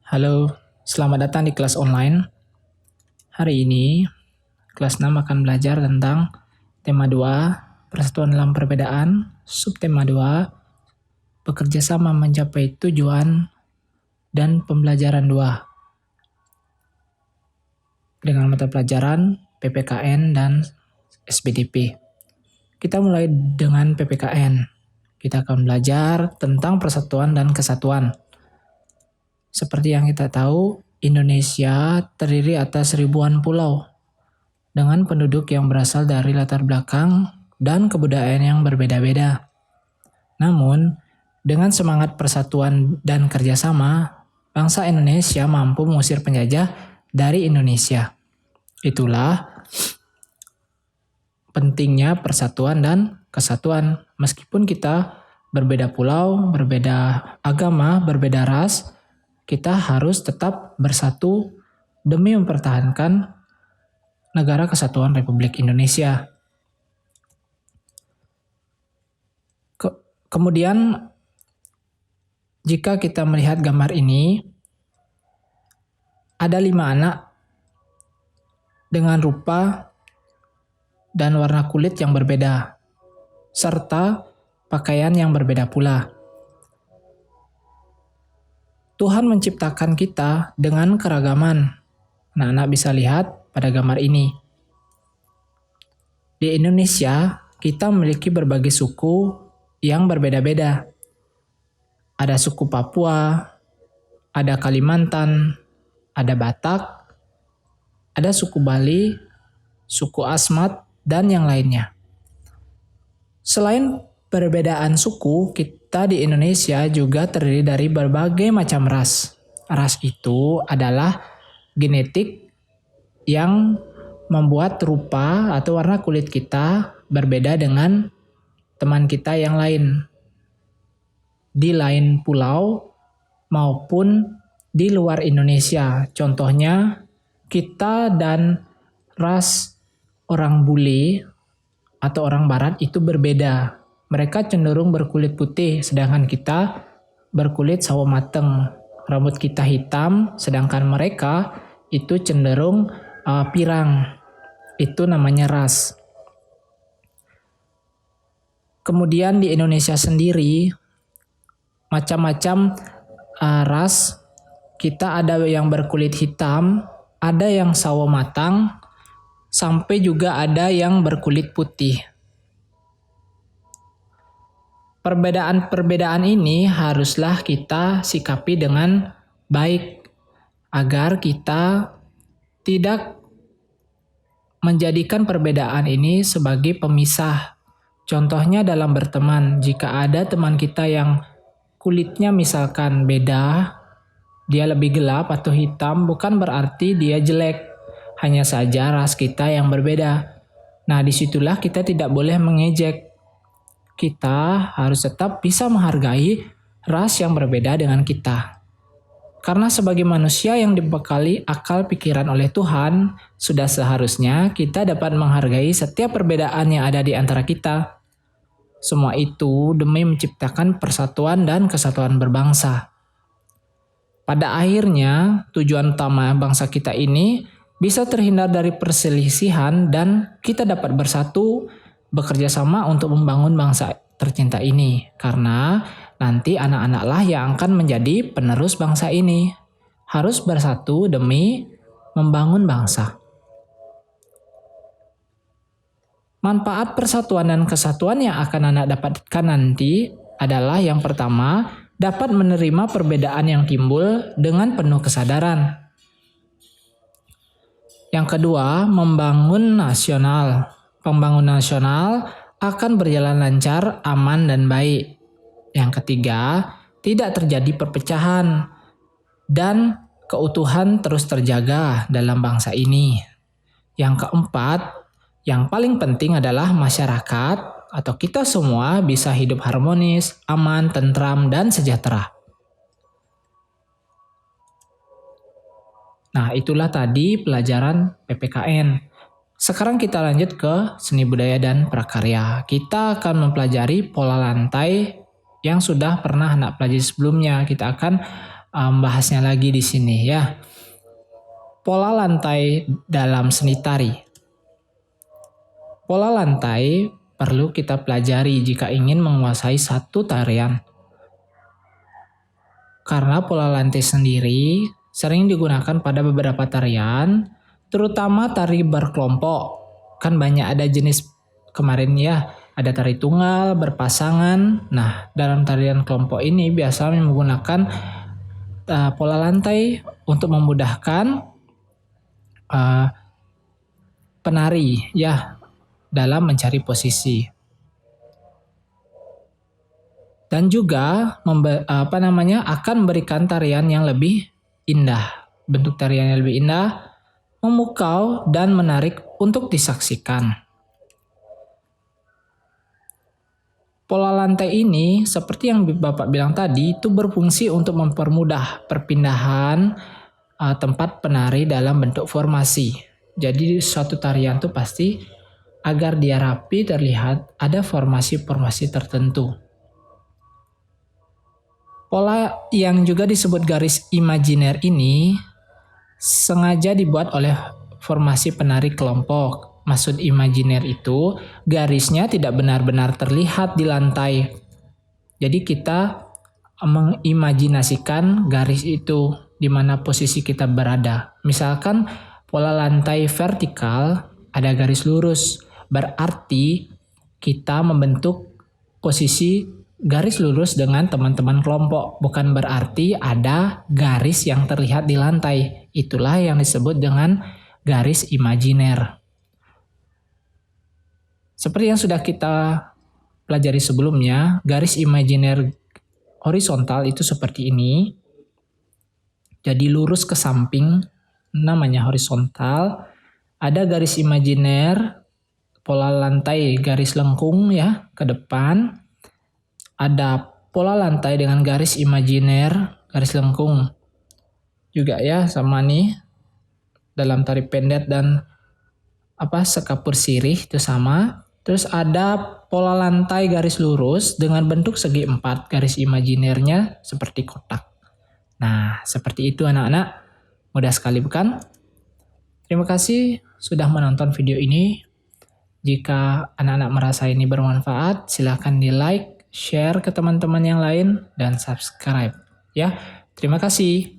Halo, selamat datang di kelas online. Hari ini, kelas 6 akan belajar tentang tema 2, persatuan dalam perbedaan, subtema 2, bekerja sama mencapai tujuan, dan pembelajaran 2. Dengan mata pelajaran PPKN dan SBDP. Kita mulai dengan PPKN. Kita akan belajar tentang persatuan dan kesatuan. Seperti yang kita tahu, Indonesia terdiri atas ribuan pulau dengan penduduk yang berasal dari latar belakang dan kebudayaan yang berbeda-beda. Namun, dengan semangat persatuan dan kerjasama, bangsa Indonesia mampu mengusir penjajah dari Indonesia. Itulah pentingnya persatuan dan kesatuan. Meskipun kita berbeda pulau, berbeda agama, berbeda ras, kita harus tetap bersatu demi mempertahankan Negara Kesatuan Republik Indonesia. Kemudian, jika kita melihat gambar ini, ada 5 anak dengan rupa dan warna kulit yang berbeda, serta pakaian yang berbeda pula. Tuhan menciptakan kita dengan keragaman. Anak-anak bisa lihat pada gambar ini. Di Indonesia, kita memiliki berbagai suku yang berbeda-beda. Ada suku Papua, ada Kalimantan, ada Batak, ada suku Bali, suku Asmat, dan yang lainnya. Selain perbedaan suku, kita di Indonesia juga terdiri dari berbagai macam ras. Ras itu adalah genetik yang membuat rupa atau warna kulit kita berbeda dengan teman kita yang lain. Di lain pulau maupun di luar Indonesia. Contohnya, kita dan ras orang bule atau orang barat itu berbeda. Mereka cenderung berkulit putih, sedangkan kita berkulit sawo mateng. Rambut kita hitam, sedangkan mereka itu cenderung pirang. Itu namanya ras. Kemudian di Indonesia sendiri, macam-macam ras. Kita ada yang berkulit hitam, ada yang sawo matang, sampai juga ada yang berkulit putih. Perbedaan-perbedaan ini haruslah kita sikapi dengan baik agar kita tidak menjadikan perbedaan ini sebagai pemisah. Contohnya dalam berteman, jika ada teman kita yang kulitnya misalkan beda, dia lebih gelap atau hitam, bukan berarti dia jelek. Hanya saja ras kita yang berbeda. Nah, disitulah kita tidak boleh mengejek. Kita harus tetap bisa menghargai ras yang berbeda dengan kita. Karena sebagai manusia yang dibekali akal pikiran oleh Tuhan, sudah seharusnya kita dapat menghargai setiap perbedaan yang ada di antara kita. Semua itu demi menciptakan persatuan dan kesatuan berbangsa. Pada akhirnya, tujuan utama bangsa kita ini bisa terhindar dari perselisihan dan kita dapat bersatu, bekerja sama untuk membangun bangsa tercinta ini. Karena nanti anak-anaklah yang akan menjadi penerus bangsa ini. Harus bersatu demi membangun bangsa. Manfaat persatuan dan kesatuan yang akan anak dapatkan nanti adalah yang pertama, dapat menerima perbedaan yang timbul dengan penuh kesadaran. Yang kedua, membangun nasional. Pembangunan nasional akan berjalan lancar, aman, dan baik. Yang ketiga, tidak terjadi perpecahan dan keutuhan terus terjaga dalam bangsa ini. Yang keempat, yang paling penting adalah masyarakat atau kita semua bisa hidup harmonis, aman, tentram, dan sejahtera. Nah, itulah tadi pelajaran PPKN. Sekarang kita lanjut ke seni budaya dan prakarya. Kita akan mempelajari pola lantai yang sudah pernah anak pelajari sebelumnya. Kita akan membahasnya lagi di sini ya. Pola lantai dalam seni tari. Pola lantai perlu kita pelajari jika ingin menguasai satu tarian. Karena pola lantai sendiri sering digunakan pada beberapa tarian, terutama tari berkelompok. Kan banyak ada jenis kemarin ya, ada tari tunggal, berpasangan. Nah, dalam tarian kelompok ini biasa menggunakan pola lantai untuk memudahkan penari ya dalam mencari posisi. Dan juga akan memberikan tarian yang lebih indah. Bentuk tarian yang lebih indah, memukau dan menarik untuk disaksikan. Pola lantai ini seperti yang Bapak bilang tadi itu berfungsi untuk mempermudah perpindahan tempat penari dalam bentuk formasi. Jadi suatu tarian itu pasti agar dia rapi terlihat ada formasi-formasi tertentu. Pola yang juga disebut garis imajiner ini sengaja dibuat oleh formasi penari kelompok. Maksud imajiner itu garisnya tidak benar-benar terlihat di lantai. Jadi kita mengimajinasikan garis itu di mana posisi kita berada. Misalkan pola lantai vertikal ada garis lurus, berarti kita membentuk posisi garis lurus dengan teman-teman kelompok, bukan berarti ada garis yang terlihat di lantai. Itulah yang disebut dengan garis imajiner. Seperti yang sudah kita pelajari sebelumnya, garis imajiner horizontal itu seperti ini. Jadi lurus ke samping, namanya horizontal. Ada garis imajiner, pola lantai garis lengkung ya ke depan. Ada pola lantai dengan garis imajiner, garis lengkung. Juga ya sama nih. Dalam tari pendet dan sekapur sirih itu sama. Terus ada pola lantai garis lurus dengan bentuk segi empat. Garis imajinernya seperti kotak. Nah, seperti itu anak-anak. Mudah sekali bukan? Terima kasih sudah menonton video ini. Jika anak-anak merasa ini bermanfaat, silakan di like, share ke teman-teman yang lain, dan subscribe. Ya, terima kasih.